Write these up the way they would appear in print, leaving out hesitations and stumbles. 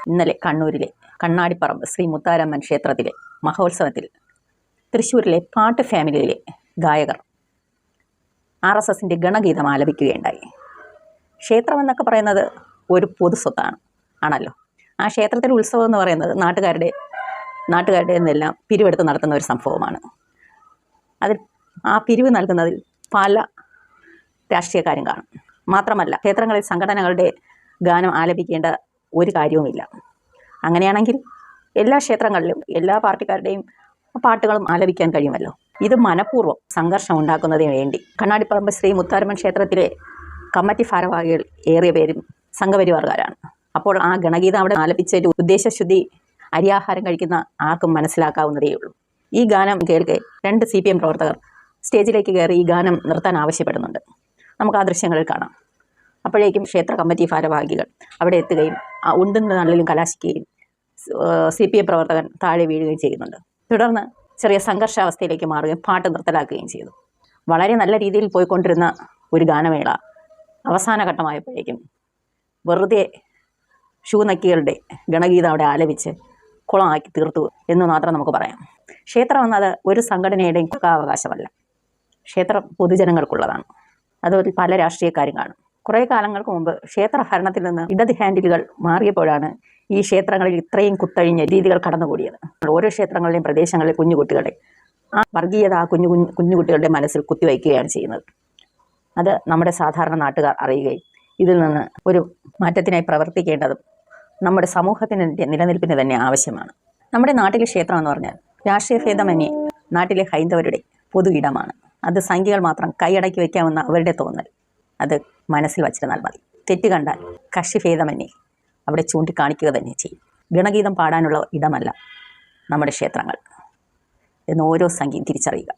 ഇന്നലെ കണ്ണൂരിലെ കണ്ണാടിപ്പറമ്പ് ശ്രീ മുത്താരമ്മൻ ക്ഷേത്രത്തിലെ മഹോത്സവത്തിൽ തൃശ്ശൂരിലെ പാട്ട് ഫാമിലിയിലെ ഗായകർ RSSന്റെ ഗണഗീതം ആലപിക്കുകയുണ്ടായി. ക്ഷേത്രമെന്നൊക്കെ പറയുന്നത് ഒരു പൊതു സ്വത്താണ് ആണല്ലോ. ആ ക്ഷേത്രത്തിലെ ഉത്സവം എന്ന് പറയുന്നത് നാട്ടുകാരുടെ നിന്നെല്ലാം പിരിവെടുത്ത് നടത്തുന്ന ഒരു സംഭവമാണ്. അതിൽ ആ പിരിവ് നൽകുന്നതിൽ പല രാഷ്ട്രീയക്കാരും കാണും. മാത്രമല്ല, ക്ഷേത്രങ്ങളിൽ സംഘടനകളുടെ ഗാനം ആലപിക്കേണ്ട ഒരു കാര്യവുമില്ല. അങ്ങനെയാണെങ്കിൽ എല്ലാ ക്ഷേത്രങ്ങളിലും എല്ലാ പാർട്ടിക്കാരുടെയും പാട്ടുകളും ആലപിക്കാൻ കഴിയുമല്ലോ. ഇത് മനഃപൂർവ്വം സംഘർഷം ഉണ്ടാക്കുന്നതിന് വേണ്ടി കണ്ണാടിപ്പറമ്പ് ശ്രീ മുത്താരമ്മൻ ക്ഷേത്രത്തിലെ കമ്മിറ്റി ഭാരവാഹികൾ ഏറിയ പേരും സംഘപരിവാറുകാരാണ്. അപ്പോൾ ആ ഗണഗീതം അവിടെ ആലപിച്ചൊരു ഉദ്ദേശശുദ്ധി അരിയാഹാരം കഴിക്കുന്ന ആർക്കും മനസ്സിലാക്കാവുന്നതേയുള്ളൂ. ഈ ഗാനം കേൾക്കെ 2 CPM പ്രവർത്തകർ സ്റ്റേജിലേക്ക് കയറി ഈ ഗാനം നിർത്താൻ ആവശ്യപ്പെടുന്നുണ്ട്. നമുക്ക് ആ ദൃശ്യങ്ങളിൽ കാണാം. അപ്പോഴേക്കും ക്ഷേത്ര കമ്മിറ്റി ഭാരവാഹികൾ അവിടെ എത്തുകയും ഉണ്ടുന്ന നള്ളിലും കലാശിക്കുകയും CPM പ്രവർത്തകൻ താഴെ വീഴുകയും ചെയ്യുന്നുണ്ട്. തുടർന്ന് ചെറിയ സംഘർഷാവസ്ഥയിലേക്ക് മാറുകയും പാട്ട് നിർത്തലാക്കുകയും ചെയ്തു. വളരെ നല്ല രീതിയിൽ പോയിക്കൊണ്ടിരുന്ന ഒരു ഗാനമേള അവസാന ഘട്ടമായപ്പോഴേക്കും വെറുതെ ഷൂ നക്കികളുടെ ഗണഗീതം അവിടെ ആലപിച്ച് കുളമാക്കി തീർത്തു എന്ന് മാത്രം നമുക്ക് പറയാം. ക്ഷേത്രം എന്നത് ഒരു സംഘടനയുടെയും അവകാശമല്ല. ക്ഷേത്രം പൊതുജനങ്ങൾക്കുള്ളതാണ്. അതുപോലെ പല രാഷ്ട്രീയക്കാരും കാണും. കുറേ കാലങ്ങൾക്ക് മുമ്പ് ക്ഷേത്ര ഭരണത്തിൽ നിന്ന് ഇടത് ഹാൻഡിലുകൾ മാറിയപ്പോഴാണ് ഈ ക്ഷേത്രങ്ങളിൽ ഇത്രയും കുത്തഴിഞ്ഞ രീതികൾ കടന്നുകൂടിയത്. ഓരോ ക്ഷേത്രങ്ങളിലെയും പ്രദേശങ്ങളിലെ കുഞ്ഞുകുട്ടികളെ ആ വർഗീയത ആ കുഞ്ഞുകുട്ടികളുടെ മനസ്സിൽ കുത്തിവയ്ക്കുകയാണ് ചെയ്യുന്നത്. അത് നമ്മുടെ സാധാരണ നാട്ടുകാർ അറിയുകയും ഇതിൽ നിന്ന് ഒരു മാറ്റത്തിനായി പ്രവർത്തിക്കേണ്ടതും നമ്മുടെ സമൂഹത്തിൻ്റെ നിലനിൽപ്പിന് തന്നെ ആവശ്യമാണ്. നമ്മുടെ നാട്ടിലെ ക്ഷേത്രം എന്ന് പറഞ്ഞാൽ രാഷ്ട്രീയ ഭേദമന്യേ നാട്ടിലെ ഹൈന്ദവരുടെ പൊതു ഇടമാണ്. അത് സംഖ്യകൾ മാത്രം കൈയടക്കി വയ്ക്കാമെന്ന അവരുടെ തോന്നൽ അത് മനസ്സിൽ വച്ചിരുന്നാൽ മതി. തെറ്റ് കണ്ടാൽ കക്ഷി ഭേദമന്യേ അവിടെ ചൂണ്ടിക്കാണിക്കുക തന്നെ ചെയ്യും. ഗണഗീതം പാടാനുള്ള ഇടമല്ല നമ്മുടെ ക്ഷേത്രങ്ങൾ എന്ന് ഓരോ സംഖ്യയും തിരിച്ചറിയുക.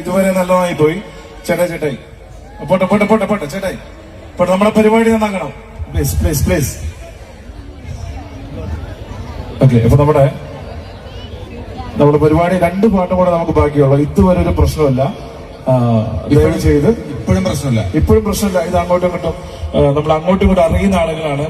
ഇതുവരെ നല്ലതായി പോയി. ചേട്ടായി പോട്ടെ ചേട്ടായി പോട്ടെ. നമ്മുടെ പരിപാടി നന്നാക്കണം. പ്ലീസ്. ഓക്കെ, അപ്പൊ നമ്മുടെ പരിപാടി 2 പാട്ടും കൂടെ നമുക്ക് ബാക്കിയുള്ളൂ. ഇതുവരെ ഒരു പ്രശ്നമല്ല. ദയവ് ചെയ്ത് ഇപ്പോഴും പ്രശ്നമില്ല. ഇത് അങ്ങോട്ടും ഇങ്ങോട്ടും നമ്മൾ അങ്ങോട്ടും ഇങ്ങോട്ടും അറിയുന്ന ആളുകളാണ്.